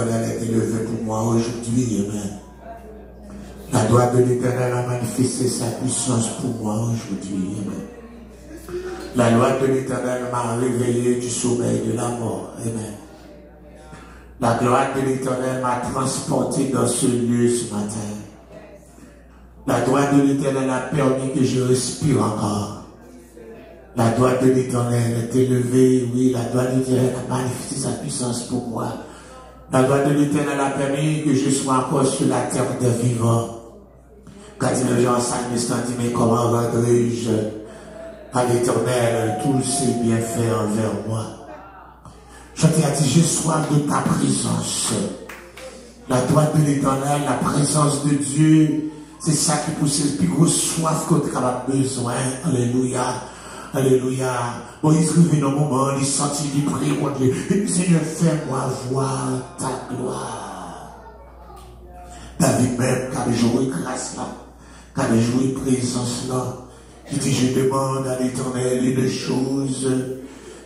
l'Éternel est élevé pour moi aujourd'hui. Amen. La droite de l'Éternel a manifesté sa puissance pour moi aujourd'hui. Amen. La loi de l'Éternel m'a réveillé du sommeil de la mort. Amen. La gloire de l'Éternel m'a transporté dans ce lieu ce matin. La droite de l'Éternel a permis que je respire encore. La droite de l'Éternel est élevée. Oui, la droite de l'Éternel a manifesté sa puissance pour moi. La droite de l'Éternel a permis que je sois encore sur la terre des vivants. Quand les gens s'administrent, dit, mais comment rendrai-je à l'Éternel tous ses bienfaits envers moi? Je t'ai dit, j'ai soif de ta présence. La droite de l'Éternel, la présence de Dieu, c'est ça qui pousse le plus gros soif que tu as besoin. Alléluia. Alléluia. Moïse revient dans le moment, il sentit, il prie contre Dieu. Et Seigneur, fais-moi voir ta gloire. David même, qui avait joué grâce là, qui avait joué présence là, il dit, je demande à l'Éternel une chose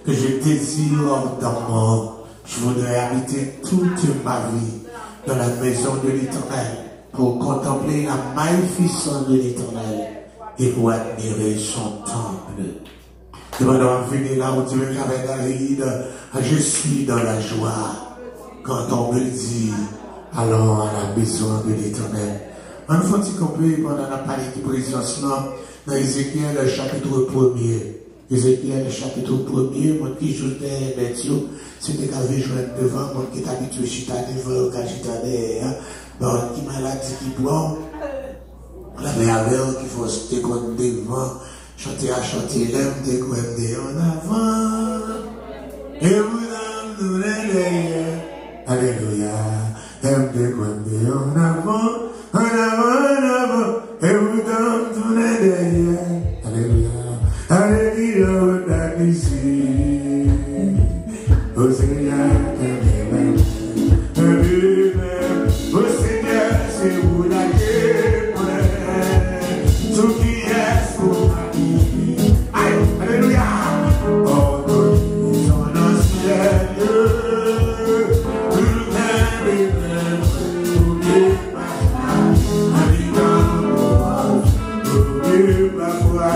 que je désire ardemment. Je voudrais habiter toute ma vie dans la maison de l'Éternel pour contempler la magnificence de l'Éternel et pour admirer son temple. Demandons à venir là où Dieu avec David, je suis dans la joie quand on me dit, allons à la maison de l'Éternel. En faut-il comprendre pendant la parole de présence là, dans Ézéchiel chapitre 1er. Ézéchiel chapitre 1er, mon qui jouait Béthio, c'était qu'avait joué devant, mon qui est habitué à chita devant, quand chita derrière, bon, qui malade, qui bon, la meilleure qu'il faut se déconner devant, chanter à chanter, l'aime déconner en avant, et vous nous derrière, alléluia, l'aime déconner en avant, et vous nous derrière, alléluia. Alléluia, on ici. Au Seigneur, au Seigneur, c'est vous la guerre. Tout qui est pour ma vie. Alléluia. Oh, nous sommes dans le ciel. Tout le temps, n'oubliez pas moi.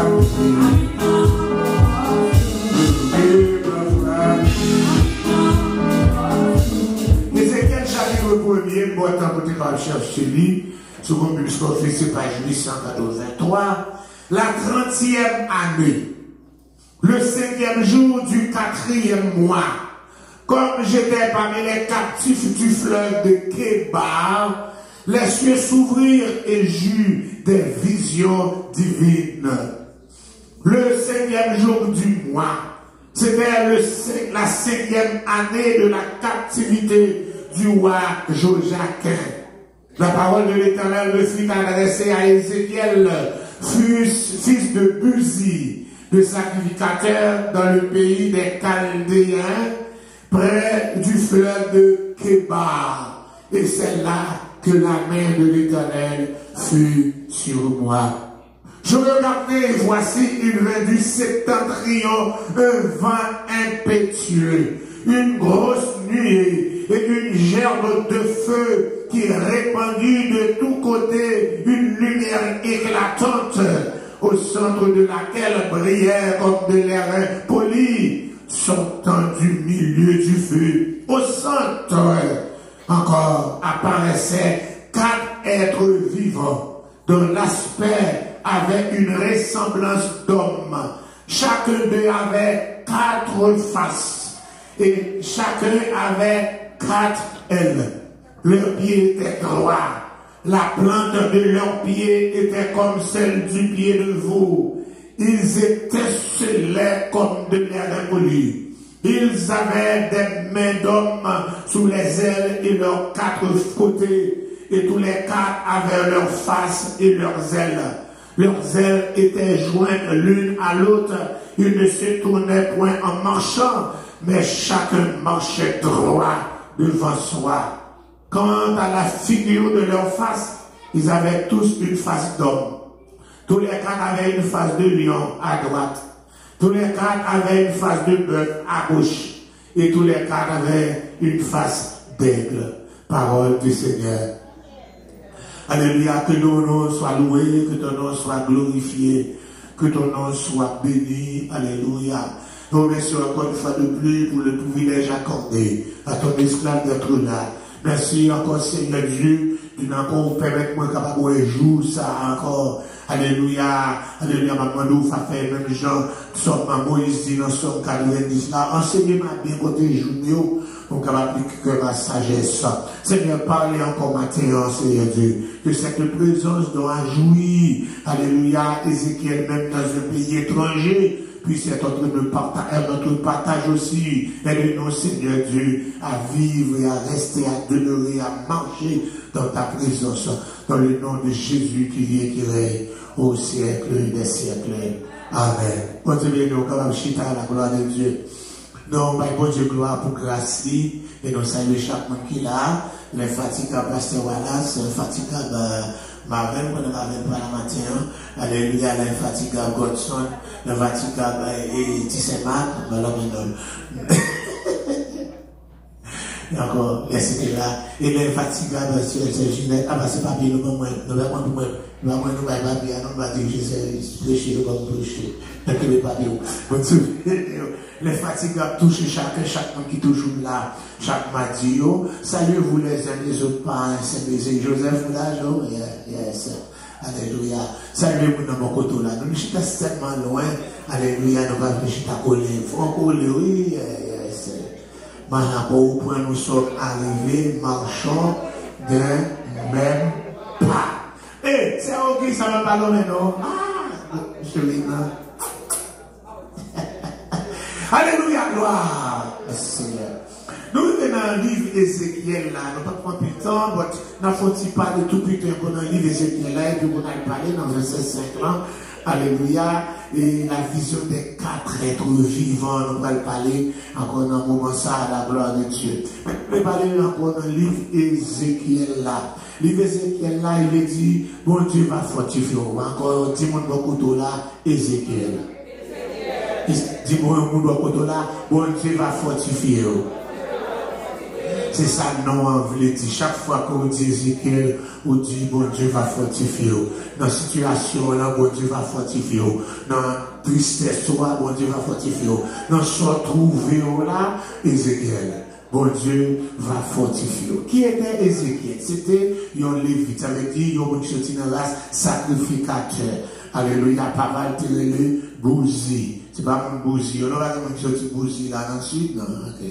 Ézéchiel chapitre 1er, bon temps pour te chercher lui, sur mon Bible c'est page 883, la 30e année, le 5e jour du 4e mois, comme j'étais parmi les captifs du fleuve de Kébar, les cieux s'ouvrirent et j'eus des visions divines. Le 5e jour du mois, c'était la 5e année de la captivité du roi Joachim. La parole de l'Éternel me fut adressée à Ézéchiel, fils de Buzi, le sacrificateur dans le pays des Chaldéens, près du fleuve de Kébar. Et c'est là que la main de l'Éternel fut sur moi. Je regardais, et voici, il vint du septentrion un vent impétueux, une grosse nuée et une gerbe de feu qui répandit de tous côtés une lumière éclatante, au centre de laquelle brillait comme de l'airain poli, sortant du milieu du feu. Au centre, encore, apparaissaient 4 êtres vivants, dont l'aspect avait une ressemblance d'homme. Chacun d'eux avait 4 faces et chacun avait 4 ailes. Leurs pieds étaient droits. La plante de leurs pieds était comme celle du pied de veau. Ils étaient scellés comme de l'airain poli. Ils avaient des mains d'homme sous les ailes et leurs 4 côtés, et tous les 4 avaient leurs faces et leurs ailes. Leurs ailes étaient jointes l'une à l'autre. Ils ne se tournaient point en marchant, mais chacun marchait droit devant soi. Quant à la figure de leur face, ils avaient tous une face d'homme. Tous les 4 avaient une face de lion à droite. Tous les 4 avaient une face de bœuf à gauche. Et tous les 4 avaient une face d'aigle. Parole du Seigneur. Alléluia, que ton nom soit loué, que ton nom soit glorifié, que ton nom soit béni. Alléluia. Nous remercions encore une fois de plus pour le privilège accordé à ton esclave d'être là. Merci encore Seigneur Dieu de encore permettre moi capable de jouer ça encore. Alléluia. Alléluia. Maman nous fa faire même gens somme Moïse dit dans Somme 90 là. Enseignez-moi bien côté journée pour capable appliquer ma sagesse. Seigneur, parlez encore matin, Seigneur Dieu, que cette présence doit jouir. Alléluia. Ézéchiel même dans un pays étranger puisse être notre partage aussi. Aide-nous, Seigneur Dieu, à vivre et à rester, à demeurer, à marcher dans ta présence, dans le nom de Jésus qui vit et qui règne au siècle des siècles. Amen. Continuez-nous, comme chita à la gloire de Dieu. Nous, bon Dieu, gloire pour grâce, et nous saluons chaque monde qui est là, les fatiguables, Pasteur Wallace, les fatiguables, Marvel, pour ne Marvel pas la matin, alléluia, l'infatigable Godson, l'infatigable et Tissemat, et encore, c'était là, et l'infatigable, c'est Ginette, ah bah c'est pas bien, nous va pas bien, nous va dire, je prêcher comme prêcher, ne pas bien, l'infatigable touche chaque monde qui est toujours là, chaque mardi, saluez-vous les uns les autres par Saint-Baiser, Joseph Moulage, yes, alléluia, saluez-vous dans mon côté là, nous ne sommes pas tellement loin, alléluia, nous allons pas coller, il faut coller, oui, yes. Maintenant, au point nous sommes arrivés, marchons d'un même pas. Eh, c'est ok, ça va pas loin, non? Ah, je l'ai là. Alléluia, gloire, Seigneur. Nous venons dans le livre d'Ézéchiel là, nous ne pouvons pas prendre plus de temps, mais nous ne pas de tout plus tard pour le livre d'Ézéchiel là, et puis on a parlé dans le verset 5 là. Alléluia, et la vision des 4 êtres vivants, nous allons parler encore dans un moment ça à la gloire de Dieu. Mais nous allons parler encore dans le livre d'Ézéchiel là. Le livre d'Ézéchiel là, il dit, bon Dieu va fortifier. Encore, dis-moi beaucoup là, Ézéchiel. Dis-moi beaucoup là, bon Dieu va fortifier. C'est ça non on veut dire. Chaque fois qu'on dit Ézéchiel, on dit bon Dieu va fortifier. Dans la situation là, bon Dieu va fortifier. Dans la tristesse, bon Dieu va fortifier. Dans ce trouvé là, Ézéchiel, bon Dieu va fortifier. Qui était Ézéchiel? C'était un lévite. Ça veut dire un qui dans la race sacrificateur. Alléluia, pas mal tiré Bouzi. C'est pas mon Bouzi. On aura un qui Bouzi là dans le sud, non? Ok.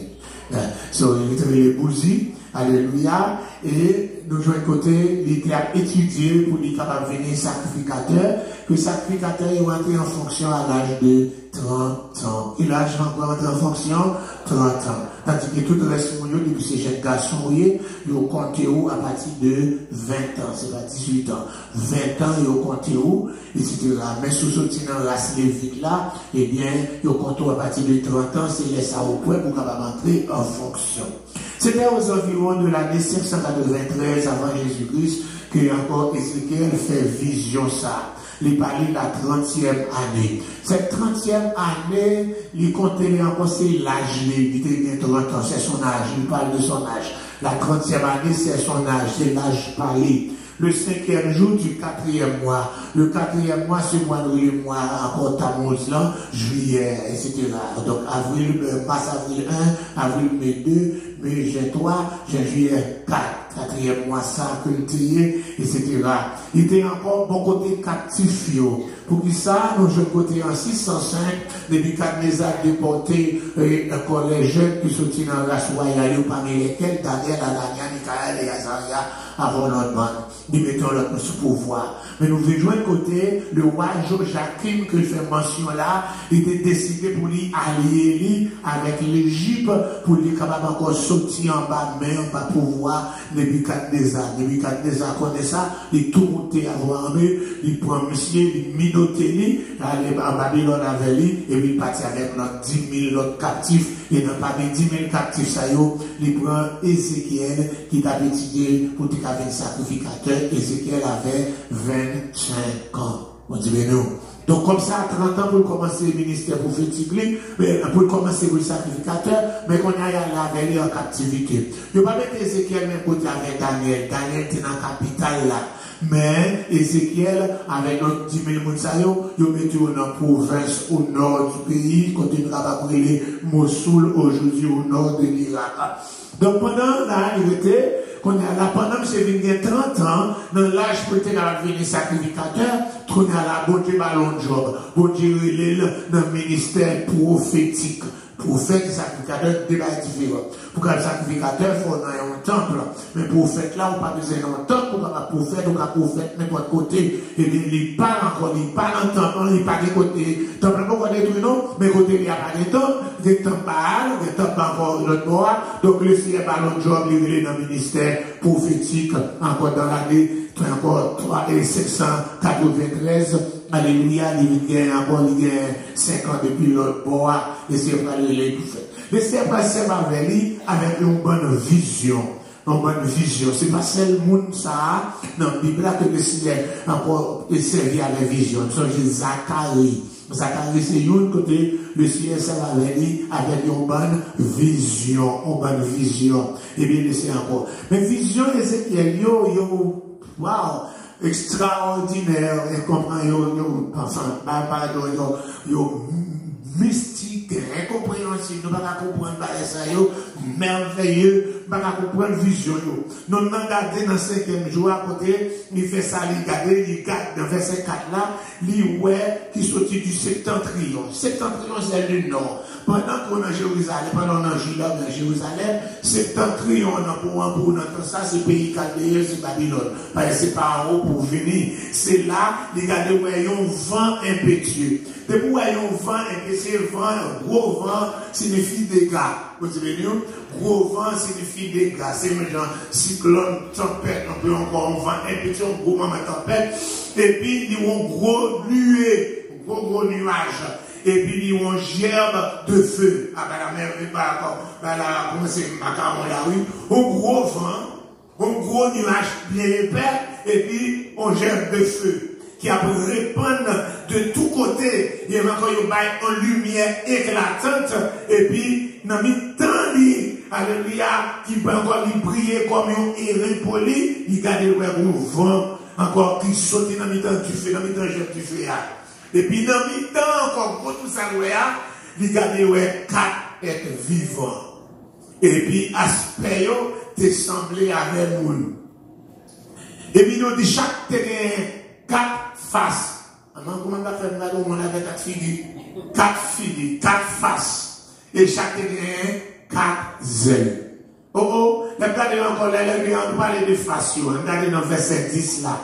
So, il était les Bouzi. Alléluia. Et nous jouons côté, il a étudié pour lui capable de venir sacrificateur. Que sacrificateur est rentré en fonction à l'âge de 30 ans. Et l'âge va encore entrer en fonction 30 ans. Tandis que tout le reste, depuis ces jeunes garçons, ils ont compté où à partir de 20 ans. C'est pas 18 ans. 20 ans, ils ont compté où, etc. Mais sous ce petit dans la race lévite là, eh bien, ils ont compté à partir de 30 ans, c'est laissé au point pour capable entrer en fonction. C'était aux environs de l'année 593 avant Jésus-Christ que encore Ézéchiel fait vision ça. Il parlait de la 30e année. Cette 30e année, il comptait encore c'est l'âge, il était 30 ans, c'est son âge, il parle de son âge. La 30e année, c'est son âge, c'est l'âge parlé. Le 5e jour du 4e mois. Le 4e mois, c'est le mois encore Tammuz là, juillet, etc. Donc avril, mars, avril 1, avril, mai 2, mai, juin 3, juin, juillet 4. 4e mois, ça, cultivé, etc. Il était encore bon côté captif. Pour qui ça, nous jouons côté en 605, Nebuchadnezzar déporté encore les jeunes qui sont dans la race royale, parmi lesquels Daniel, Anania, Michael et Azaria avant notre bande. Nous mettons notre sous pouvoir. Mais nous venons de côté, le roi Joachim, que je fais mention là, il était décidé pour lui allier avec l'Égypte, pour lui capable encore sortir en bas, mais en bas pouvoir Nebuchadnezzar. Nebuchadnezzar connaît ça, il tout monté à voir eux, il prend monsieur, il minoté lui, aller en Babylone avec lui, et il partit avec notre 10 000 autres captifs, et dans parmi 10 000 captifs, ça y est, il prend Ézéchiel, qui t'a étudié pour qu'il avait un sacrificateur. Ézéchiel avait 25 ans. On dit, mais nous, Donc comme ça, à 30 ans, pour commencer le ministère prophétique, pour commencer le sacrificateur, mais qu'on a là avec en captivité. Je ne vais pas mettre Ézéchiel même côté avec Daniel. Daniel était dans la capitale là. Mais Ézéchiel, avec notre 10 000 moussaillons, ils mettent dans la province au nord du pays, côté de Rababrélé, Mossoul, aujourd'hui au nord de l'Irak. Donc pendant là, il était, qu'on a là, pendant que c'est venu 30 ans, dans l'âge pour être devenu sacrificateur, qu'on a là, bon Dieu ballon de job, bon Dieu dans le ministère prophétique. Prophète et sacrificateur, débat différent. Pour qu'un sacrificateur, il faut dans un temple. Mais prophète là, on pas besoin d'un temple pour qu'un prophète ou qu'un prophète n'importe côté. Et il parle encore, il parle en temple, il parle de côté. Temple pas détruit non, mais côté il n'y a pas de temple. Des temples parlent, des temples encore l'autre bord. Donc le ciel ballon de job, il est dans le ministère prophétique, encore dans l'année, encore 793. Alléluia, il y a encore 5 ans depuis l'autre bord, et c'est pas le tout fait. Mais c'est pas seulement avec une bonne vision. Une bonne vision. C'est pas seulement ça, dans la Bible, que le ciel encore servi avec vision. C'est Zacharie. Zacharie, c'est une côté, le ciel s'est avec une bonne vision. Une bonne vision. Et bien, c'est encore. Mais vision, Ézéchiel, waouh! Extraordinaire, et comprend, enfin, mystique, incompréhensible, nous ne pouvons pas comprendre ça, merveilleux, nous ne pouvons pas comprendre vision. Nous avons regardé dans le 5e jour à côté, il fait ça, il regarde dans verset 4 là, il ouais, qui sortit du septentrion. Septentrion, c'est le nord. Pendant qu'on est à Jérusalem, pendant qu'on est à Jérusalem, septentrion, pour notre ça, c'est pays chaldéen, c'est Babylone. C'est pas en haut pour venir. C'est là, regardez, où il y a un vent impétueux. Depuis où il y a un vent impétueux, un gros vent signifie dégâts. Vous savez, gros vent signifie dégâts. C'est un genre cyclone, tempête, on peut encore un vent impétueux, un gros moment tempête. Et puis, il y a un gros nuée, un gros nuage. Et puis, il y a un gerbe de feu. Ah, ben, la mer, comment c'est, la rue. Un gros vent, un gros nuage bien épais, et puis, un gerbe de feu qui a pour répandre de tous côtés. Il y a encore une lumière éclatante, et puis, dans le temps, alléluia, qui peut encore briller comme un airain poli, il garde le vent encore qui saute dans le temps du feu, dans le temps du feu. Et puis, dans le temps, encore, pour tout ça, il garde 4 êtres vivants. Et puis, aspect, t'es semblé avec nous. Et puis, nous dit chaque terrain, 4 faces. Comment on va faire là, on avait 4 figures? 4 figures, 4 faces. Et chaque terrain, 4 ailes. Oh, regardez encore là, on parle de faces. Regardez dans verset 10 là.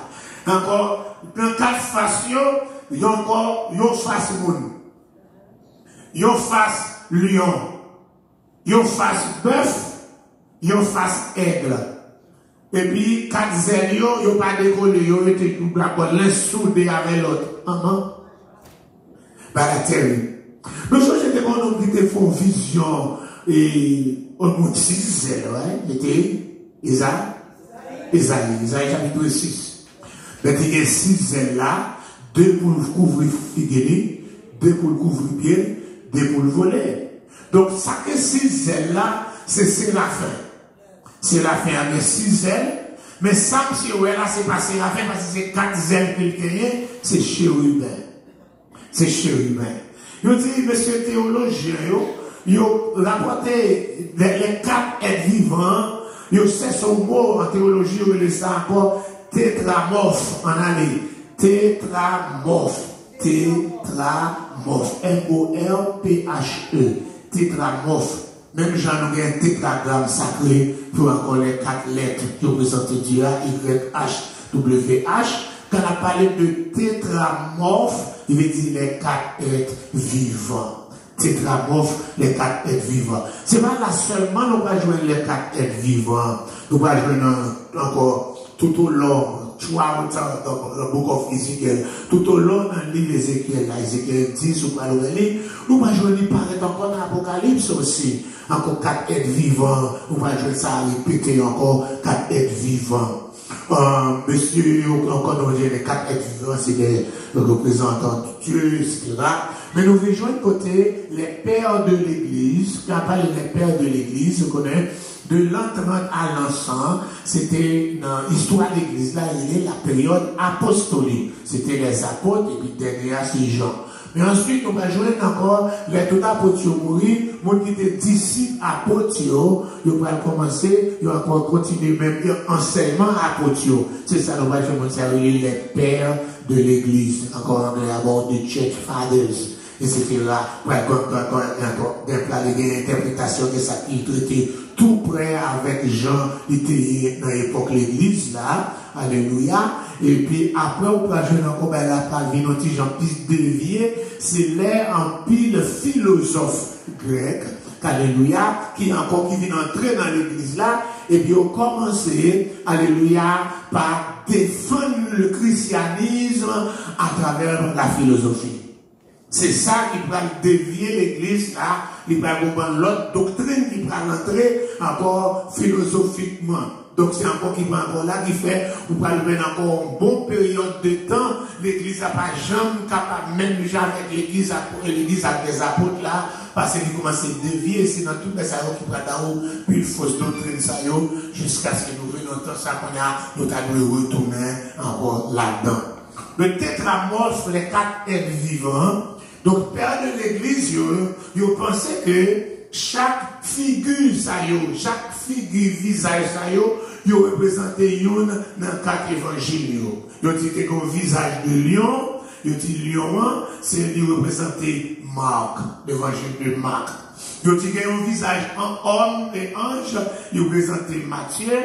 Encore, dans 4 faces, il y a encore, il y a face moun. Il y a face lion. Il y a face bœuf. Il y a face aigle. Et puis, 4 ailes, il n'y a pas décollé, il y a été tout d'accord, l'un soudé avec l'autre. Bah, la terre. Mais je sais que mon homme qui te font vision, et on monte 6 ailes, ouais, c'était Isaïe chapitre 6. Mais il y a 6 ailes là, 2 pour couvrir figuerie, 2 pour couvrir pied, 2 pour le voler. Donc, ça que 6 ailes là, c'est la fin. C'est la fin avec 6 ailes. Mais ça, monsieur, là, c'est pas la fin parce que c'est 4 ailes qu'il y a, c'est chérubin. C'est chérubin. Yo dit, monsieur théologien, yo rapporté les 4 êtres vivants, yo c'est son mot en théologie, yo le ça encore, tétramorphe en année. Tétramorphe. Tétramorphe. M-O-R-P-H-E. Tétramorphe. Même Jean nous avons un tétragramme sacré pour encore les 4 lettres qui représentent Dieu, Y-H, W-H. Quand on a parlé de tétramorphe, il veut dire les 4 êtres vivants. Tétramorphe, les 4 êtres vivants. C'est pas là seulement nous va jouer les 4 êtres vivants. Nous va jouer encore tout au long. Throughout the book of Ezekiel, tout au long dans le livre d'Ézéchiel, Ézéchiel 10 ou pas le livre, nous va jouer paraître encore dans l'Apocalypse aussi. Encore 4 êtres vivants, nous va jouer ça répéter encore 4 êtres vivants. monsieur, encore nous les 4 êtres vivants, c'est des représentants de Dieu, etc. Mais nous rejoignons côté les pères de l'Église, qui appellent les pères de l'Église, on connaît, de l'entrée à l'encens, c'était dans l'histoire de l'Église, là, il est la période apostolique. C'était les apôtres, et puis derrière, c'est Jean. Mais ensuite, on va jouer encore les tout apôtres mourir, mon qui était disciples apôtres, ils vont commencer, ils vont encore continuer même enseignement apôtres. C'est ça, nous va jouer les pères de l'Église. Encore on va avoir des church fathers, etc. L'interprétation de ça qui était tout près avec Jean, il était dans l'époque de l'Église là. Alléluia. Et puis après, on peut jouer encore la parole de Jean qui dévié, c'est l'air en pile philosophe grec, alléluia, qui encore qui vient entrer dans l'église là, et puis on commencé, alléluia, par défendre le christianisme à travers la philosophie. C'est ça qui va dévier l'église là, il va comprendre l'autre doctrine qui va l'entrer encore philosophiquement. Donc c'est encore qui va encore là, qui fait, vous pouvez mettre encore une bonne période de temps, l'église n'a pas jamais capable, même avec l'église avec les apôtres là, parce qu'il commence à dévier, c'est dans toutes les salons qui prennent dans puis une fausse doctrine, ça jusqu'à ce que nous venions dans ça qu'on a, nous allons retourner encore là-dedans. Le tétramorphe, les 4 êtres vivants, donc père de l'église, ils pensaient que chaque figure, chaque figure visage, ils représentent une dans 4 évangiles. Ils ont dit que le visage de lion, ils ont dit lion, c'est représenter Marc, l'évangile de Marc. Ils ont dit qu'il y a un visage en homme et ange, ils représentent Matthieu,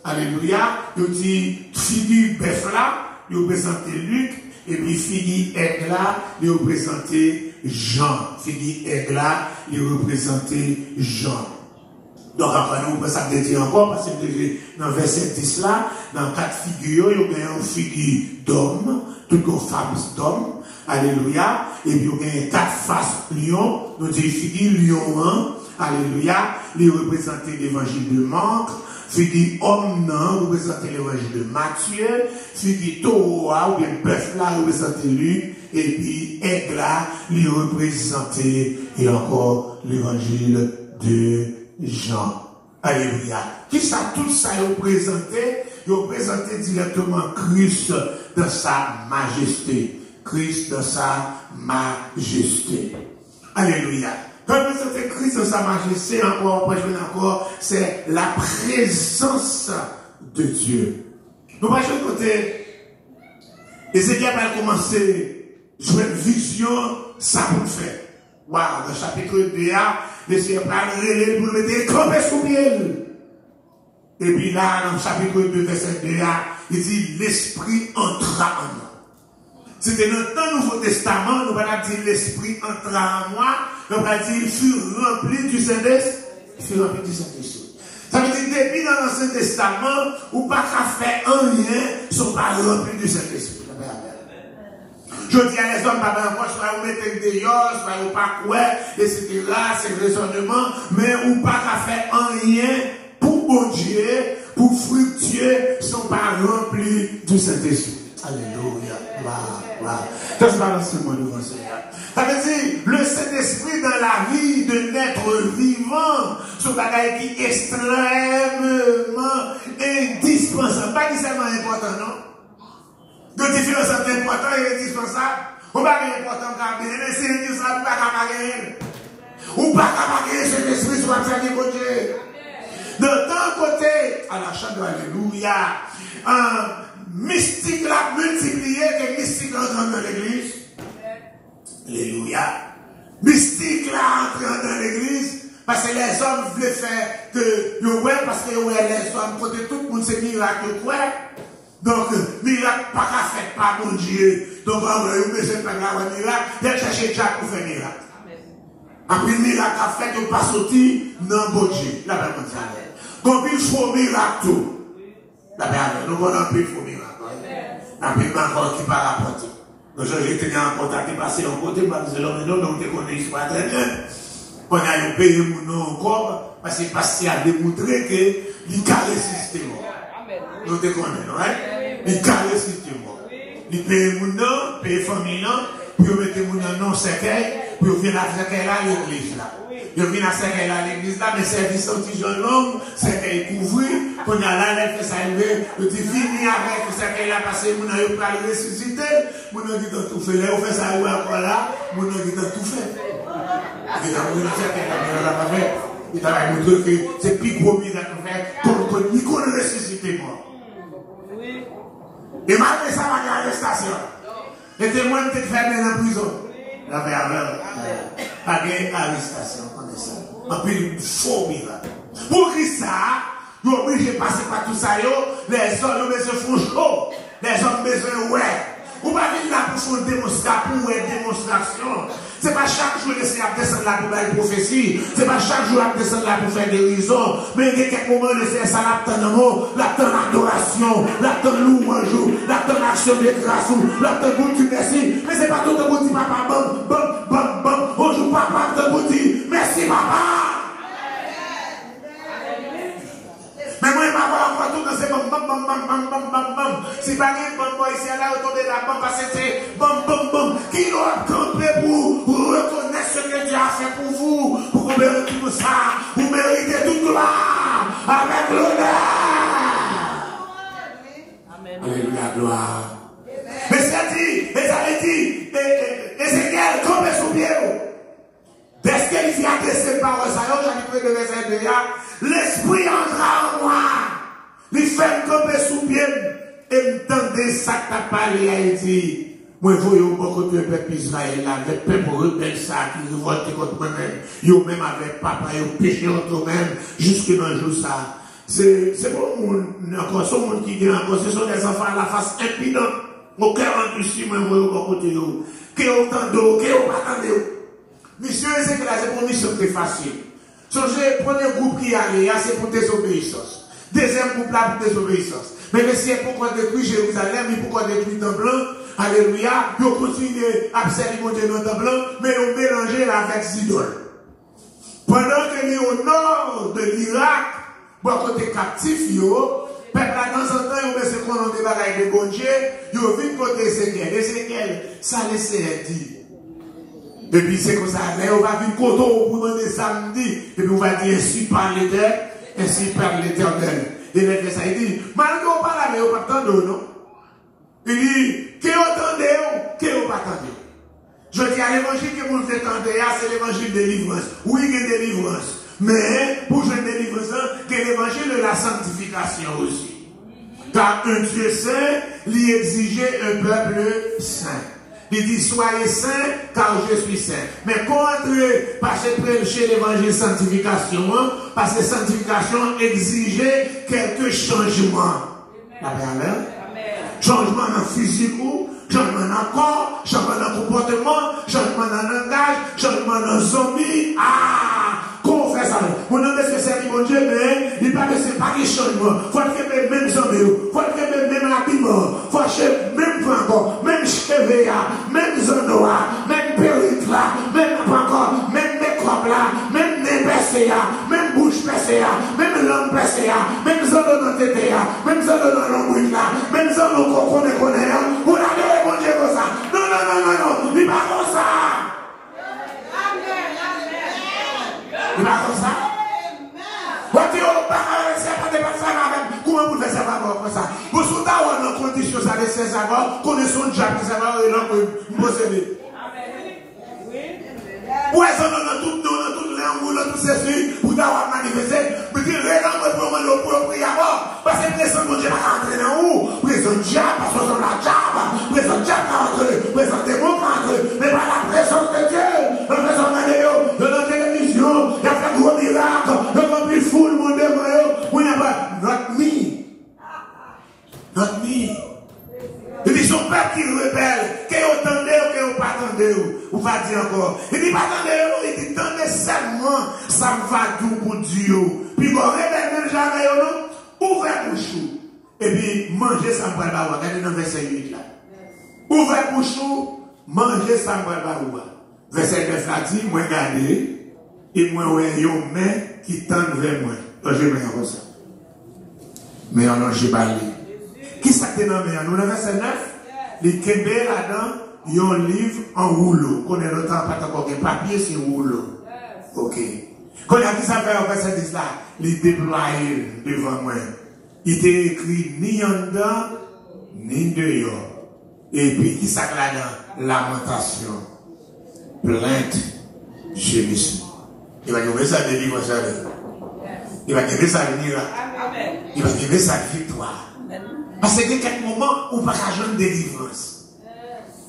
alléluia. Ils ont dit figure bœuf là, ils représentent Luc. Et puis, figure aigle là, il représentait Jean. Figure aigle là, il représentait Jean. Donc, après, nous, on peut ça dire encore, parce que dans le verset 10 là, dans 4 figures, il y a une figure d'homme, toutes les femmes d'homme, alléluia. Et puis, il y a 4 faces lion, nous disons figure lion, alléluia, il représentait l'évangile de Marc. Figure homme non, représentait l'évangile de Matthieu, figure taureau ou bien bœuf là, représentait Luc, et puis aigle là, il représentait et encore l'évangile de Jean. Alléluia. Qui ça, tout ça est représenté? Il représentait directement Christ dans sa majesté. Christ dans sa majesté. Alléluia. Représenter Christ dans sa majesté, encore, c'est la présence de Dieu. Nous allons de côté, Ézéchiel va commencer à jouer une vision, ça pour le faire. Waouh, dans le chapitre 2, le Seigneur va relayer pour le mettre campé sous pied. Et puis là, dans le chapitre 2, verset 2, il dit l'Esprit entra en nous. C'était dans le Nouveau Testament, nous allons dire l'Esprit entra en moi, nous allons dire il fut rempli du Saint-Esprit. Ça veut dire depuis dans l'Ancien Testament, ou pas qu'à faire rien, ils ne sont pas remplis du Saint-Esprit. Je dis à les hommes, soit vous mettez des yos, soit vous pas quoi, etc. C'est le raisonnement, mais ou pas qu'à faire rien pour bon Dieu, pour fructueux, ils ne sont pas remplis du Saint-Esprit. Alléluia. Wow. Ça se balance sur moi devant Seigneur. Ça veut dire, le Saint-Esprit dans la vie de l'être vivant, c'est un bagage qui est extrêmement indispensable. Pas nécessairement important, non? De différence entre important et indispensable. On va pas important car mais c'est indispensable, pas qu'à gagner. Ou pas qu'à gagner cet esprit soit de côté. De d'un côté, à la chambre, alléluia, mystique l'a multiplié que mystique entrant dans l'église. Alléluia. Mystique l'a entré dans l'église. Parce que les hommes voulaient faire que, parce que les hommes, côté tout le monde, c'est miracle, donc, miracle pas qu'à faire par mon Dieu. Donc, on va besoin de faire un miracle, de chercher Jacques pour faire miracle. Après, le miracle a fait, on ne pas sortir dans bon Dieu. La paix comme ça. Donc, il faut miracle tout. La paix avec nous, on a un peu, il faut miracle. Après, il m'a encore qui pas rapporter. Donc, j'ai tenu en contact, il passé en côté, parce que l'homme, non, donc, on est pas très bien. On a payé mon nom encore, parce qu'il a démontré qu'il a résisté. nous te connaissons, right? Il caresse moi. Il paye mon nom, paye famille, puis il met mon nom cercueil, puis il vient à cercueil là à l'église là. Il vient à cercueil là à l'église là, mais service au petit jeune homme, cercueil couvert, quand il a là, il fait ça élevé, il dit fini avec le cercueil là, parce que mon nom il va ressusciter, mon nom dit tout fait, là, on fait ça encore là, mon nom dit tout fait. Il a montré le cercueil là, il a pas fait. Il a montré que c'est plus gros miracle fait, qu'on connaît ressusciter moi. Et malgré ça, il y a l'arrestation. Les témoins étaient fermés dans la prison. Il y avait pas d'arrestation, comme ça. Un peu de faux miracle. Pour qui ça, ils sont obligés de passer par tout ça. Les hommes se font chaud. Les hommes besoin ouais. Ou pas venir là pour faire une démonstration. Ce n'est pas chaque jour que c'est à descendre là pour faire une prophétie. Ce n'est pas chaque jour à descendre là pour faire des guérisons. Mais il y a quelques moments où c'est ça, l'attend d'amour, l'attend d'adoration, l'attend louange, l'attend d'action de grâce, l'attend de Dieu merci. Mais ce n'est pas tout le monde qui papa, bam, bam, bam, bam. Bonjour papa, tout le monde dit merci papa. Mais moi, je ne vais pas encore tout dans ces bam, bam, bam, bam, bam, bam, bam, bam. Si pas de bam, bam, ici, là, autour de la bam, parce que c'est bam, bam, bam. Qui doit camper pour reconnaître ce que Dieu a fait pour vous, pour qu'on mérite tout ça, vous méritez toute gloire, avec l'honneur. Amen. Alléluia, gloire. Mais c'est dit, et ça veut dire, Ézéchiel, campez sous pied. Est-ce qu'il fait agresser par ça? J'avais pris de verset de là. L'esprit entra en moi. Il fait camper sous pied. Et m'entendait ça que t'as parlé à dit. Moi, je vois beaucoup de peuple Israël là, les peuples rebelles ça, qui révoltent contre moi-même. Yo même avec papa, yo péché entre eux-mêmes, jusque dans le jour ça. C'est bon, encore ce monde qui vient encore, ce sont des enfants à la face impudente. Au cœur en ici, moi, je vois beaucoup de yo. Qui ont tant d'eau, qui ont pas tant d'eau. Mission Ézéchiel, c'est pour une mission très facile. Songez, premier groupe qui allait, c'est pour désobéissance. Deuxième groupe là pour désobéissance. Mais le ciel, pourquoi détruire Jérusalem, et pourquoi détruire le temple? Alléluia. Ils continuent à servir dans le temple, mais ils ont mélangé avec Zidol. Pendant que nous au nord de l'Irak, beaucoup de captifs, peuple là, dans un temps, ils ont se prendre des bagailles de bon Dieu, ils ont vu côté Ézéchiel. Ézéchiel, ça laissait dire. Et puis c'est comme ça, on va venir coton pour demander samedi, et puis on va dire ainsi par l'Éternel, ainsi par l'Éternel. Et il fait ça, il dit, malgré on parle avec vous, pas tant non? Il dit, que vous attendez, que vous pas attendez. Je dis à l'évangile que vous attendez, c'est l'évangile de délivrance. Oui, il y a délivrance. Mais, pour jouer une délivrance, il y a l'évangile de la sanctification aussi. Car un Dieu saint, lui exigeait un peuple saint. Il dit, soyez saints, car je suis saint. Mais contre, parce que prêcher l'évangile sanctification, parce que sanctification exigeait quelques changements. Amen. Changement dans le physique, changement dans le corps, changement dans le comportement, changement dans le langage, changement dans le zombie. Ah! Comment on fait ça? On a fait servir mon Dieu, mais il pas c'est pas des changements. Il faut que même zombie, il faut que même habillement, il faut que même encore, même cheveux, même zonoa, même perruque là, même encore, même make-up là, même nez percé, même bouche percée, même langue percée, même zono dans tête, même zono dans l'ombre là, même zono qu'on connaît, on a dit mon Dieu comme ça. Non, non, non, non, non, il pas comme ça. Il va comme ça. Comment vous faites ça comme ça? Vous êtes dans condition ça de ces savoir, connaissons déjà que ça va et l'homme posséder. Ouais, ça dans toute langue, dans tout ceci, pour d'avoir manifesté, mais dire, regarde, pour le prier avant, parce que présent mon Dieu va rentrer dans où? Présent diable, parce que la diable, présent diable va rentrer, présent démon va rentrer, mais par la présence de Dieu, la présence de Dieu, de la télévision, il y a fait un gros miracle, il y a rempli foule, mon Dieu, on n'a pas, not me. Not me. Il dit, son peuple qui rebelle, qu'il entendez ou qu'il n'a pas entendu, ou va dire encore. Il dit, pas attendez, il dit, attendez seulement, ça me va tout pour Dieu. Puis, bon, rebelle, même jamais, non, ouvrez bouche. Et puis, mangez ça me va le voir. Regardez dans le verset 8 là. Ouvrez bouche, mangez ça me va le voir. Verset 9 là dit, moi, regardez, et moi, ouais, yon main qui tend vers moi. Donc, je vais comme ça. Mais on n'a pas parlé. Qui ça te nomme? Nous, le verset 9, les Québec là-dedans, il y a un livre en rouleau. Qu'on est longtemps, pas encore de papier, c'est rouleau. Ok. Quand il a dit ça, au verset 10 là, il déployé devant moi. Il était écrit ni en dedans, ni dehors. Et puis, qui ça là-dedans? Lamentation, plainte, gémissement. Il va donner sa délivrance. Il va donner sa miracle. Il va donner sa victoire. Parce qu'il y a quelques moments où il n'y a pas de délivrance.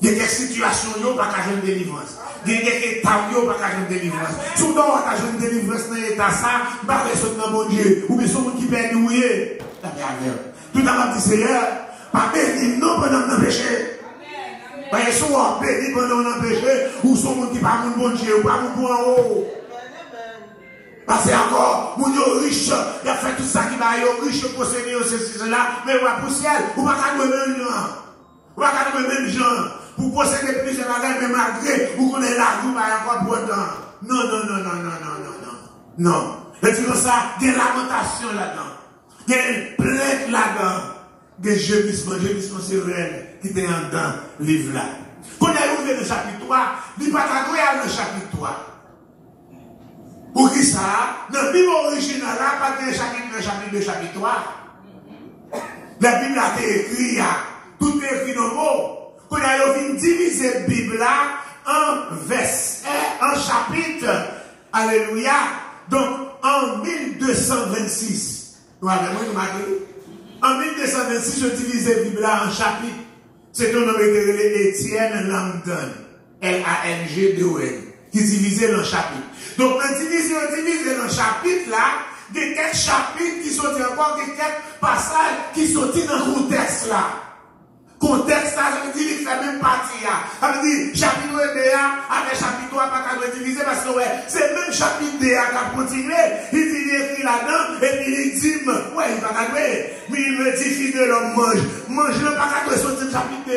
Il y a quelques situations où il n'y a pas de délivrance. Il y a quelques états où il n'y a pas de délivrance. Soudain, il y a une délivrance dans l'état ça, il va rester dans mon Dieu. Ou bien, son qui perd nous. Tout à l'heure, dit Seigneur, pas béni, non, pendant le péché. Parce que soit béni pendant le péché, ou son monde qui pas mon bon Dieu, ou pas mon bon en haut. Parce que encore, mon Dieu riche, il a fait tout ça qui va être riche, posséder ceci, là, mais on va pour le ciel, ou pas qu'à nous même gens. Ou pas qu'à nous même gens. Pour posséder plus de bagages, mais malgré, vous connaissez l'argent, va encore pour autant. Non, non, non, non, non, non, non, non. Non. Et puis comme ça, il y a une lamentation là-dedans. Il y a une plainte là-dedans. Il y a un gémissement c'est réel, qui est en dedans, livre là. Quand on est ouvert le chapitre 3, il n'y a pas de le chapitre 3. Pour qui ça? Dans la Bible originale, pas de chapitre 2, chapitre 3. La Bible a été écrite, tout est écrit dans le mot. Quand on a divisé la Bible en verset, en chapitre, alléluia, donc en 1226. Nous avons en 1226, je divisais la Bible en chapitres. C'est un homme qui était Étienne Langdon, L-A-N-G-D-O-N, qui divisait le chapitre. Donc, on divise le chapitre là, il y a quelques chapitres qui sont encore, il y a quelques passages qui sont dans le contexte là. Contexte là, je veux dire, il fait même partie là. Ça veut dire, chapitre 1 avec chapitre 3, pas qu'à diviser parce que ouais, c'est même chapitre 2 qui a continué. Il dit, il écrit là-dedans, et puis il dit, ouais, il va qu'à mais il me dit, fils de l'homme mange. Mange le pas qu'à sortir le chapitre 2.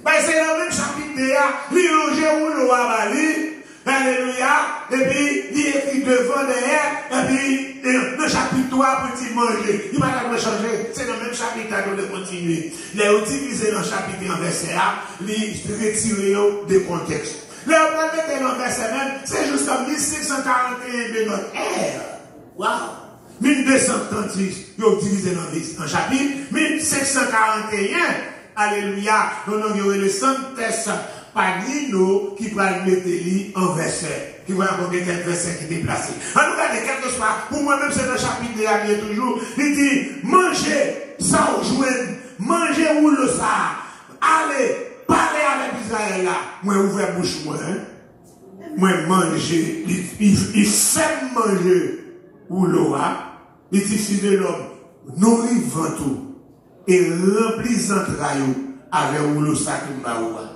Ben, c'est le même chapitre 2, il loge où l'eau a bali. Alléluia. Et puis, il écrit devant derrière. Et puis, le chapitre 3, petit manger. Il va pas changer. C'est le même chapitre qui doit continuer. Il a utilisé le chapitre en verset A. Il retire des contextes. Le premier dans le verset même, c'est jusqu'en 1641 de notre ère. Waouh! 1236, il a utilisé dans le chapitre. 1741, alléluia. Nous avons le Saint-Test. Panino qui va le mettre en verset. Qui va avoir quelques versets qui déplacés. En tout cas, quelque chose, pour moi-même, c'est le chapitre de la vie toujours. Il dit, mangez, ça ou joindre, mangez ou le ça. Allez, parlez avec Israël là. Moi, ouvert bouche, moi, moi, manger, il fait manger ou l'eau, il dit, fils de l'homme, nourrit tout et remplis entrailles avec ou le ça qui m'a ouvert.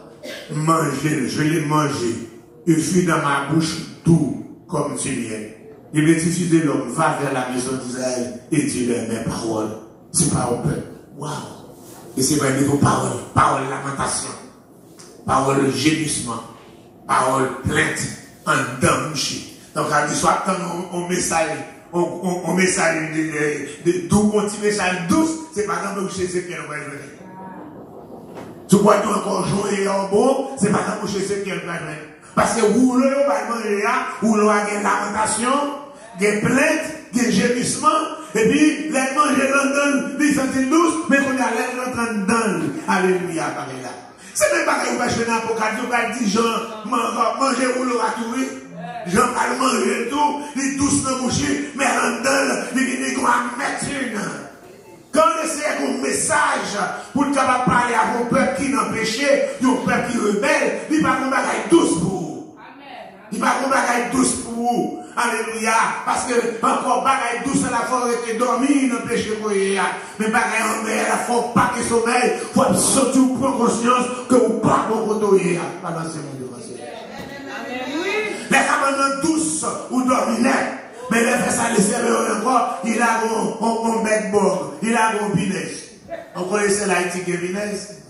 Manger, je l'ai mangé. Il fut dans ma bouche doux comme du miel. Il me dit, fils de l'homme, va vers la maison d'Israël et dis-leur mes paroles. C'est pas au peuple. Waouh! Et c'est pas une parole. Parole lamentation. Parole gémissement. Parole plainte. En damouché. Donc, à l'histoire, quand on message, on message de doux, on dit message douce, c'est pas dans le chez Ézéchiel, on va venir. Tu vois que encore jouer en bon, c'est pas dans chez Ézéchiel, on va venir. Parce que vous, le va manger là, vous avez des lamentations, des plaintes, des gémissements, et puis, les manger dans les sentir douce, mais qu'on a l'air d'entrer dans alléluia, par là. C'est même pas que vous achetez dans l'Apocalypse, vous allez dire, Jean, manger ou l'eau à tout, oui. Jean va manger tout, il douce dans le boucher, mais en dedans, il vient de mettre une. Quand on essaie un message pour être capable de parler à vos peuples qui n'ont péché, vos peuples qui rebellent, il va qu'on bagaille douce pour vous. Il va qu'on bagaille douce pour vous. Alléluia. Parce que encore bagaille douce à la forêt qui dormir dans le péché pour y mais bagaille en mer, il faut pas que sommeil, il faut sortir ou prendre conscience que vous pas pour côtoyer pendant ces moments. Les cabanes douces ou dormir. Mais les fait ça, les serveurs encore, il a un backboard, il a un pinès. On connaissait l'Haïti qui est pinès?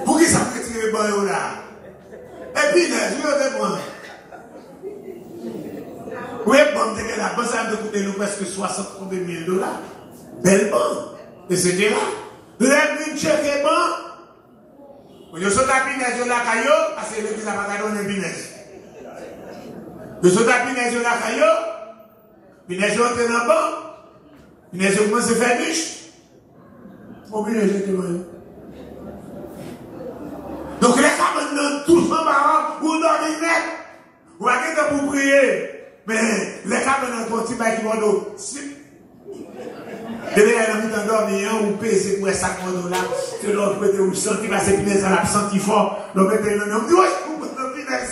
Pour qui ça peut tirer le bon là? Et pinès, je vais te prendre. Oui, bon, t'es là, bon, ça va te coûter nous presque $60 000. belle banque, etc. L'homme checker bon, je saute à Pinez de la caillou, parce que l'église n'a pas donné Pinez. Je saute à Pinez de la caillou, Pinez entre dans le banc, Pinez commence à faire niche. Mon Pinez était mal. Donc les camarades tous en bas, vous dormez net, vous avez de pour prier, mais les camarades continuent qui vont nous. Et bien, il y a un dormi, ou pèse pour $50, que l'autre peut vous sentir, parce que Pinez a senti fort, l'autre peut vous dire, oui, vous pouvez Pinez.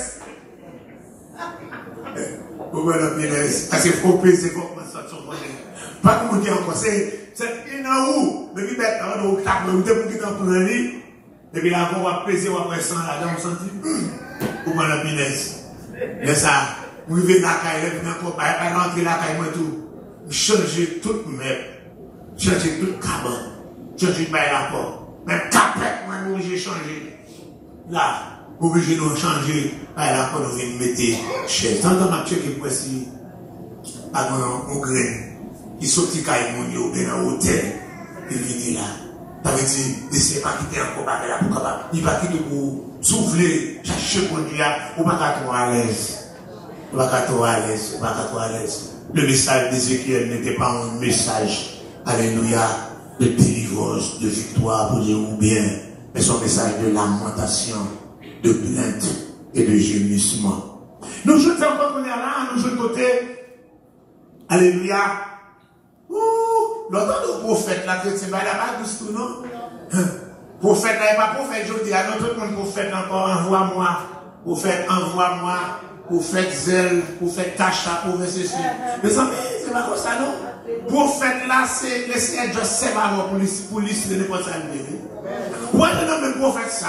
Vous pouvez Pinez, parce qu'il faut peser comme ça, pas comme on dit encore, c'est, il y en a où, mais il y a un autre table, vous devez vous dire pour le lit. Et puis là, on va peser, on va presser là, on sentit, pour moi la Pinez. Mais ça, vous vivez la caille, vous n'avez pas rentrer la caille, moi tout. Changer tout le même. Changer tout le cabane. Changer le rapport. Même capette, moi, nous, j'ai changé. Là, vous obligez de changer, par rapport, nous venons mettre chez. Tant que je checké pour si, à mon grain, il sortit caille, mon yo, bien dans l'hôtel, il vient là. Ça veut dire, n'essayez pas quitter encore là pour capable. Il va quitter pour souffler, chercher pour dire, ou pas trop à l'aise. Ou pas trop à l'aise, ou pas trop à l'aise. Le message d'Ézéchiel n'était pas un message, alléluia, de délivrance, de victoire pour dire ou bien, mais son message de lamentation, de plainte et de gémissement. Nous jetons encore qu'on est là, nous jetons côté, alléluia. L'autre de prophète, là, c'est pas la base tout, non? Prophète, là, il n'est pas prophète, je dis, alors tout le monde prophète encore, envoie-moi. Prophète, envoie-moi. Prophète zèle, prophète cacha, prophète ceci. Mais ça, c'est pas comme ça, non? Prophète, là, c'est le Seigneur Joseph avant pour l'histoire de n'importe quoi. Ouais, non, mais prophète, ça,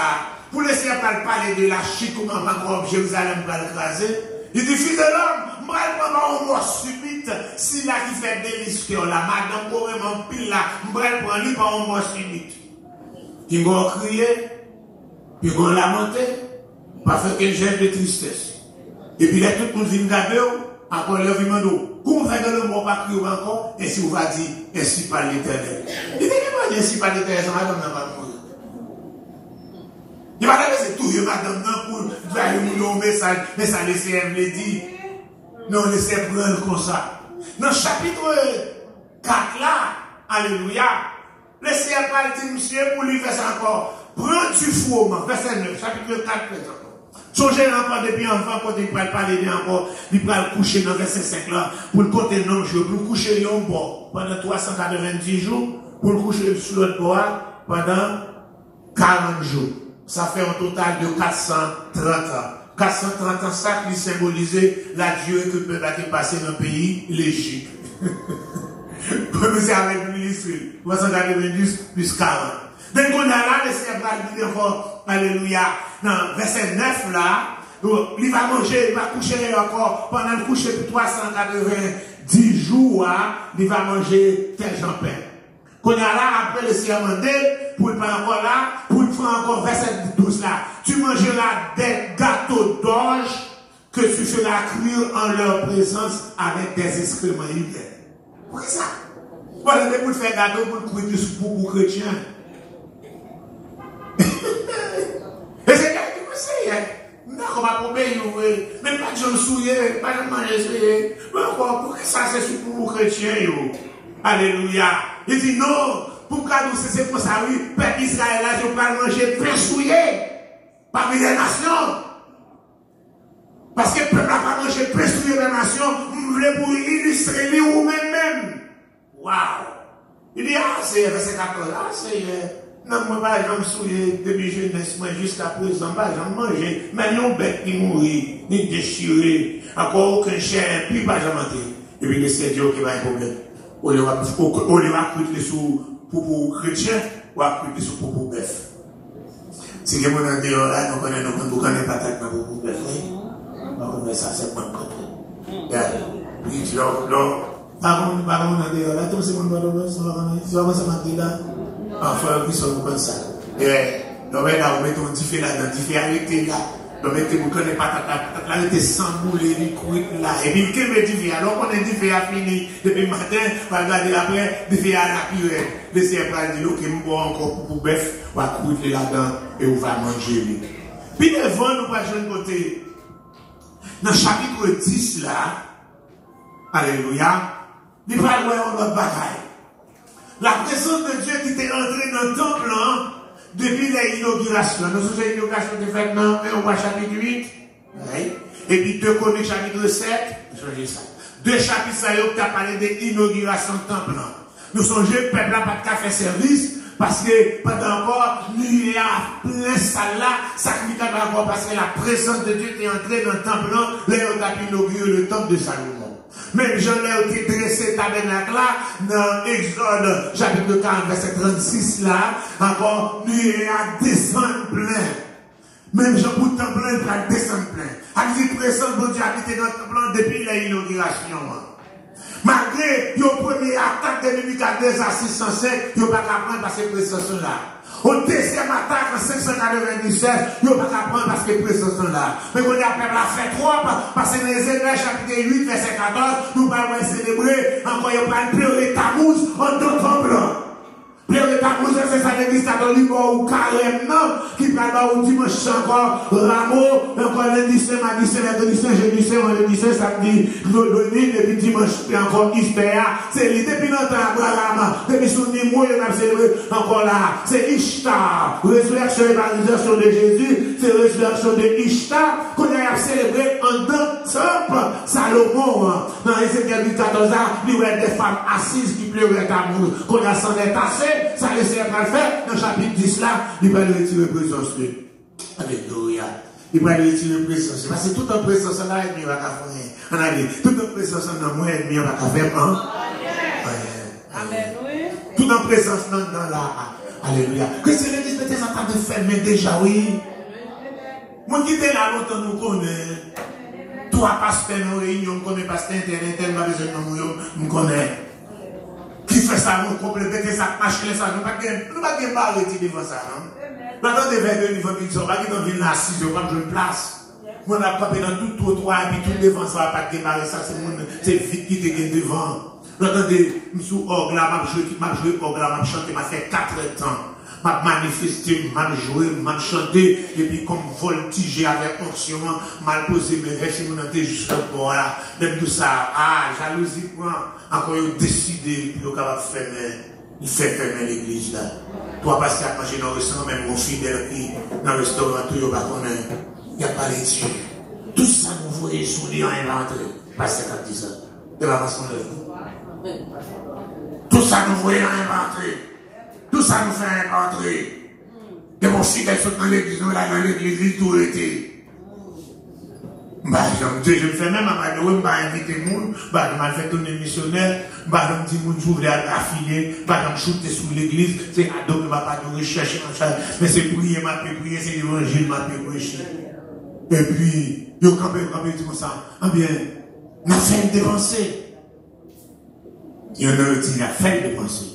pour le Seigneur parler de la chute, comment encore Jérusalem va l'écraser. Il dit, fils de l'homme, moi, je prends un mort subite, si là qui fait délice que la madame, pour vraiment pile là, je prends lui par un mort subite. Ils vont crier, ils vont lamenter, pas faire qu'un geste de tristesse. Et puis là, tout le monde vient garder, encore leur vie d'eau. Comment faire que le mot pas crier encore, et si vous va dire, ainsi par l'Éternel. Il dit, pas ainsi par l'Éternel, ça va pas mourir. Il va laisser tout, il va donner pour faire un message, mais ça laisse me dit. Non, laissez prendre comme ça. Dans le chapitre 4 là, alléluia, laissez parler, monsieur, pour lui faire ça encore. Prends du fourment, verset 9, chapitre 4, verset encore. Songez encore depuis enfant, quand il va parler encore, il va coucher dans verset 5 là, pour le côté non jour, pour le coucher en bord pendant 390 jours, pour le coucher sur l'autre bord pendant 40 jours. Ça fait un total de 430 ans. 430 ans, ça qui symbolisait la durée que le peuple a passé dans le pays, l'Égypte. Commencez avec l'Israël. 390 plus 40. Donc on a là, le Seigneur va dire encore, alléluia, dans verset 9 là, il va manger, il va coucher encore, pendant le coucher de 390 jours, il va manger tel Jean-Pain. Qu'on a là, après le Seigneur mandé, pour le faire encore là, pour le faire encore verset 12 là, tu mangeras des gâteaux d'orge que tu feras cuire en leur présence avec des excréments humains. Pourquoi ça? Voilà, pour le faire gâteau, pour le cuire pour chrétiens. Et c'est quelqu'un qui me sait, d'accord, ma pomme, même pas de gens souillés, pas de manger souillés, mais encore, pour que ça c'est pour les chrétiens, alléluia. Il dit non, pour que c'est pour ça, oui, peuple Israël, là, je ne vais pas manger pain souillé parmi les nations. Parce que le peuple n'a pas mangé pain souillé dans les nations, vous voulez pour illustrer lui ou même. Waouh! Il dit, ah, c'est verset 14, ah, c'est. Non, moi, pas jamais souillé depuis jeunesse, moi, jusqu'à présent, pas jamais mangé. Mais non, bête ni mourir, ni déchiré, encore aucun chien, puis pas jamais mangé. Et puis, c'est Dieu qui va un problème. On lui va couper sur pour chrétien, ou à couper sur pour bœuf. Si quelqu'un est dehors là, nous connaissons pas tête pour bœuf. Mais ça, c'est pas compris. Puis, tu l'as. Par contre, on est dehors là, tout ce monde va le voir, tu vas voir ça là. Enfin, puis ça, vous comme ça. Et, donc, là, on met ton diffé là, dans diffé arrêté là. Donc, vous ne connaissez pas la là, était sans boule, il couille là. Et puis, qu'est-ce que dit, alors qu'on a dit, fait à fini, depuis le matin, on va regarder après, il fait à la purée. Le Seigneur va dire, ok, je vais encore pour bœuf, on va couiller là-dedans, et on va manger. Puis, devant, nous va jouer de côté. Dans le chapitre 10, là, alléluia, il va y avoir notre bataille. La présence de Dieu qui était entrée dans le temple, hein, depuis l'inauguration. Nous sommes l'inauguration de fait dans 1 chapitre 8. Oui. Et puis 2 Chroniques chapitre 7. Changez ça. 2 chapitres, ça y est, qui a parlé de l'inauguration du temple. Nous sommes le peuple n'a pas de faire service. Parce que pendant encore, nous a plein salle là, ça qui est encore parce que la présence de Dieu est entrée dans le temple là, là on a inauguré le temple de Salomon. Même j'en ai été dressé tabernacle là, dans Exode chapitre 40, verset 36 là, encore, nous a descendu plein. Même Jean pour le temple là, il va descendre plein. A dit présence de Dieu habité dans le temple là depuis l'inauguration. Malgré le premier attaque de Nebuchadnezzar à 605, il n'y a pas qu'à prendre parce que présence là. Au deuxième attaque en 597, il n'y a pas qu'à prendre parce que présence là. Mais quand il appelle la fête 3, parce que dans les Ézéchiel chapitre 8, verset 14, nous allons célébrer, encore il y a pas pleurer Tammuz en novembre. Pleurer Tammuz, c'est ça l'église catholique ou carême, non, qui parle au dimanche encore, rameau, encore lundi saint, mardi saint, mercredi saint, jeudi saint, vendredi saint, samedi, et puis dimanche, puis encore Easter, c'est l'idée, depuis notre Abraham, depuis son numéro, on a célébré encore là, c'est Ishtar, résurrection et baptisation de Jésus, c'est résurrection de Ishtar, qu'on a célébré en deux temple, Salomon, dans Ézéchiel 14 ans, il y a des femmes assises qui pleuraient d'amour, qu'on a s'en est tassé, ça le Seigneur va le faire, dans le chapitre 10 là, il va le retirer présence. Alléluia. Il va le retirer présence. Parce que tout en présence là, il va faire. On a dit, tout en présence dans moi, il va faire. Amen. Tout en présence dans la. Alléluia. Que c'est l'église de tes en train de faire, mais déjà, oui. Moi qui était là longtemps, nous connaissons. Toi, pasteur, nos réunions, nous connaissons pasteur internet, tellement besoin de nous connaissons. Qui fait ça, nous compléter ça, acheter ça, nous ne pouvons pas arrêter devant ça, non? Nous attendons vers le niveau de l'Église, on va dans une ville assise, on va une place. Moi, on a campé dans tout trottoir, et puis tout devant ça, on va pas démarrer ça, c'est vite qui te devant. Nous attendons, sous orgue là, m'a joué orgue là, m'a chanté, m'a fait 4 ans. M'a manifesté, m'a joué, m'a chanté, et puis comme voltigé avec onction, m'a posé mes vestes, mon ante juste pour là. Même tout ça, jalousie prend, encore il décidé, puis il capable de fermer, il fait fermer l'église là. Toi, parce qu'il y a mangé dans le restaurant, même mon fidèle qui, dans le restaurant, tout, il n'y a pas les dieux. Tout ça, nous voyons sous lui en inventé. Parce que dit ça. De la façon de tout ça, nous voyons inventé. Tout ça nous fait rentrer. Et mon fidèle sont dans l'église, nous là dans l'église, tout l'été. Je me fais même à je vais inviter le monde, je vais faire tourner missionnaire, je vais dire que je vais affiner, je vais shooter sur l'église, c'est à donc je ne vais pas de recherche, mais c'est prier, prier, c'est l'évangile, prêcher. Et puis, je vais camper comme ça. Ah bien, on a fait une dépenser. Il y en a un qui a fait une dépenser.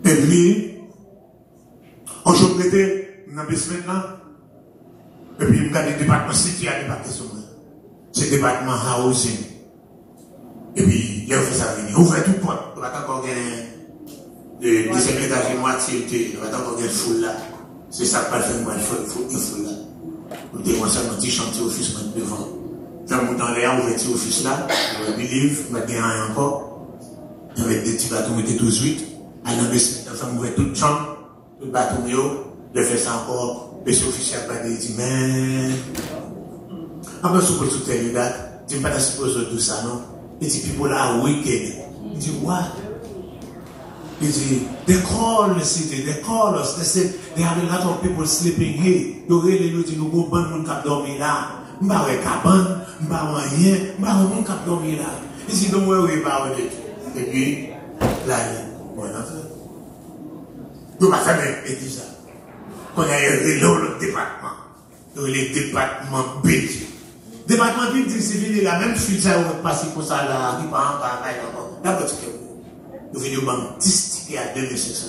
Et puis, aujourd'hui, dans la semaine là, et puis, il y a des départements city à département sur moi. C'est le département housing. Et puis, il a fait ça venir. Ouvre tout porte. Il va encore gagner des secrétaires de moitié. Il va encore gagner foule là. C'est ça que va faire moi, il faut foule là. Vous devez commencer à petit chantier office devant. Dans dans l'air, ouvre petit office là. Il va livre, il va gagner encore. Avec des petits bateaux, mettez 18. À l'an de semaine, il va ouvrir toute chambre. Tout le bateau, il fait ça encore. Monsieur officiel va dire, mais. Après, ce que tu te dis, tu ne peux pas supposer tout ça, non? Il dit, people are wicked. Il dit, what? Il dit, they call the city, they call us, they said, they have a lot of people sleeping here. Ils ont dit, nous avons bon monde qui dormi là. Nous n'avons pas de cabane, nous n'avons rien, nous n'avons pas de monde qui dormi là. Il dit, don't worry about it. Et puis, là, bon, nous ne pouvons pas faire l'église là. On a le département. Le département budget. Le département budget, c'est venu la même fuite, ça va passer pour ça là, qui part en bas, d'abord, nous venons au 10 tickets à 2500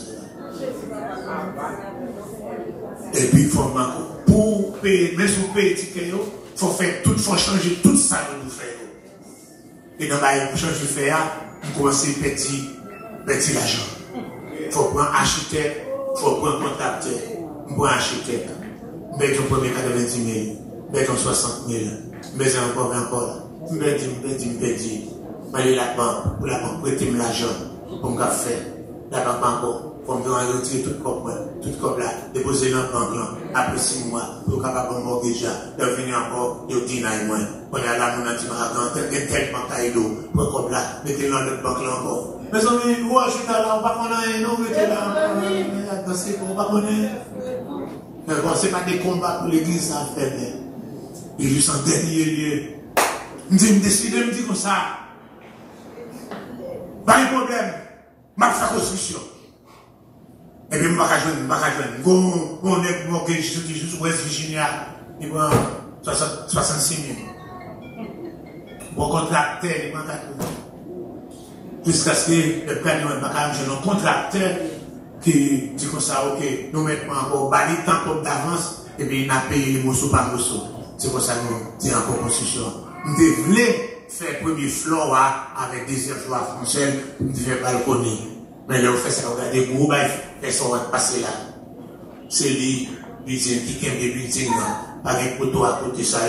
$. Et puis, il faut pour payer, mais sur payer ticket, il faut changer tout ça que nous faisons. Et dans la pour changer de faire, on commence à petit l'argent. Il faut prendre architecte, il faut prendre comptable, on prend architecte, mettre ton premier 90 000, mettre ton 60 000, mettre encore, mettre, aller la banque, pour la banque, prêter l'argent, pour me faire, la banque encore. Pour me retirer tout comme là, déposer dans la banque là, après 6 mois, pour capable de mortgage, de venir encore, de dire moi, on est là, on a dit, tel banque à l'eau, pour comme là, mettez dans notre banque là encore. Mais on est gros, je suis là, on va connaître, non, mettez là, parce qu'on va connaître. Mais bon, ce n'est pas des combats pour l'église, ça fait bien. Et juste en dernier lieu, je me décide, je me dis comme ça, pas de problème, je vais faire construction. Et puis, je vais on est pour que je suis juste West Virginia, il prend 66 000. Pour contracteur, il prend 4 000. Jusqu'à ce que le père nous mette un contracteur qui dit comme ça, ok, nous mettons encore bali temps comme d'avance, et puis il a payé les morceaux par morceaux. C'est pour ça que nous disons encore construction. Nous devons faire premier floor avec deuxième floor français, nous devons faire balconner. Mais là, on fait ça, regardez, gros bail, personne va passer là. C'est lui, building, qui aime des buildings là, pas de poteau à côté ça,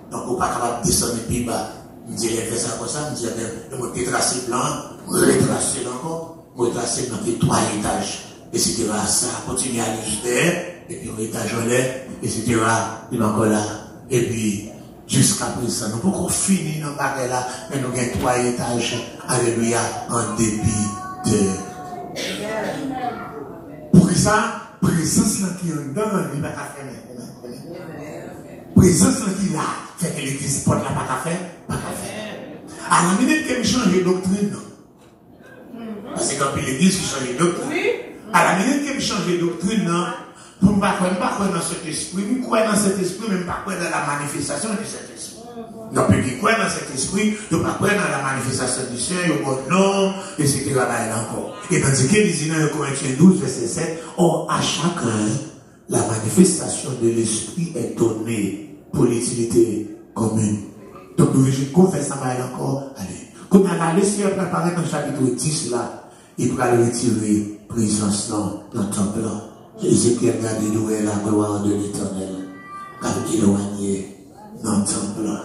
donc on n'est pas capable de descendre plus bas. On dit, il fait ça comme ça, on dit, on va retracer blanc, on va retracer encore, on va retracer dans les 3 étages, etc. Ça continue à aller jusqu'à, et puis on étage en l'air, etc. Il est encore là, et puis, jusqu'à présent, nous pouvons finir dans le baguette là, mais nous avons 3 étages, alléluia, en débit de. Pour ça, présence là qui est dedans, il va pas faire. Présence là qui est là, fait que l'église porte la pas faire, pas faire. À la minute qu'elle change de doctrine, parce que quand l'église qui change de doctrine, à la minute qu'elle change de doctrine, pour ne pas croire dans cet esprit, nous croyons dans cet esprit, même pas croire dans la manifestation de cet esprit. Donc, qui croient dans cet esprit, ne pas croire dans la manifestation du Seigneur, au bon nom, etc. Encore. Et tandis qu'il dit dans Corinthiens 12, verset 7, or à chacun, la manifestation de l'esprit est donnée pour l'utilité commune. Donc, nous voulons faire ça encore. Allez. Quand on a le Seigneur préparé dans le chapitre 10 là, il pourra le retirer, présence dans le temple là. Ézéchiel a dédoué la gloire de l'Éternel, car il éloigné dans le temple là.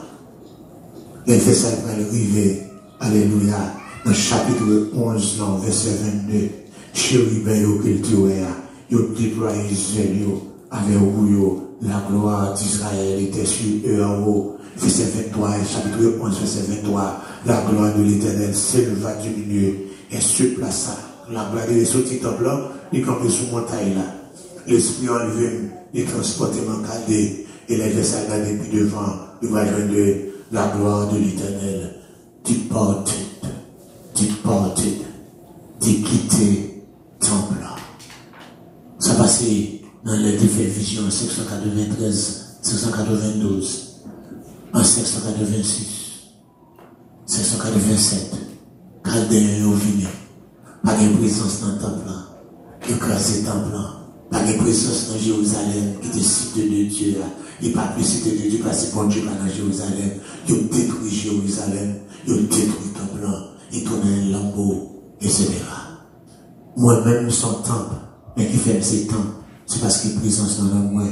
Il fait ça pour arriver, alléluia, dans le chapitre 11, non, verset 22. Chéri, ben, yo, qu'il tuait, yo, déployé zèle, avec vous, la gloire d'Israël était sur eux en haut. Verset 23, chapitre 11, verset 23. La gloire de l'Éternel s'éleva du milieu et se plaça. La gloire de l'Esprit temple, il campait sous montagne là. L'Esprit enlevé, il transportait mon cadet, et les versets depuis devant, il va joindre la gloire de l'Éternel. Departed, quitter temple. Ça passait dans les différentes visions en 593, 592, en 586, 587. Chaldéen au venu. Pas de présence dans le temple. Écrasé le temple. Pas de présence dans Jérusalem qui était cité de Dieu. Il n'y a pas plus cité de Dieu parce que bon Dieu pas dans Jérusalem. Il a détruit Jérusalem. Il a détruit le temple. Il tourne un lambeau, etc. Moi-même, son temple, mais qui fait ses temples, c'est parce qu'il y a présence dans le moi.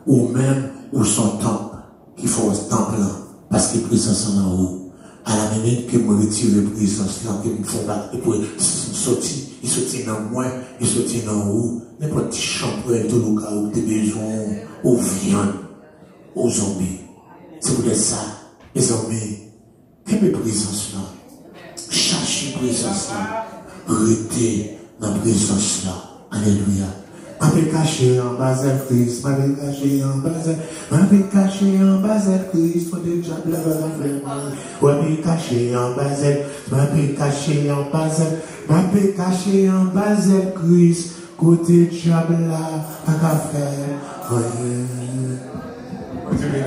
Ou même, ou son temple, qui fait ce temple là, parce qu'il y a présence en haut. À la minute que je retire la présence là, que je me fais battre, et pour sortir, il sortit dans moi, il sortit dans haut, n'importe quel chambre, tout le cas où tu as besoin, aux viandes, aux zombies. C'est pour ça, les zombies, quelle est la présence là? Cherchez la présence là, restez dans la présence là. Alléluia. Ma paix caché en bas de Christ, ma paix caché en bas de Christ, faut déjà blâmer la vraiment. Ma paix caché en bas de Christ, côté diable là, pas qu'à faire.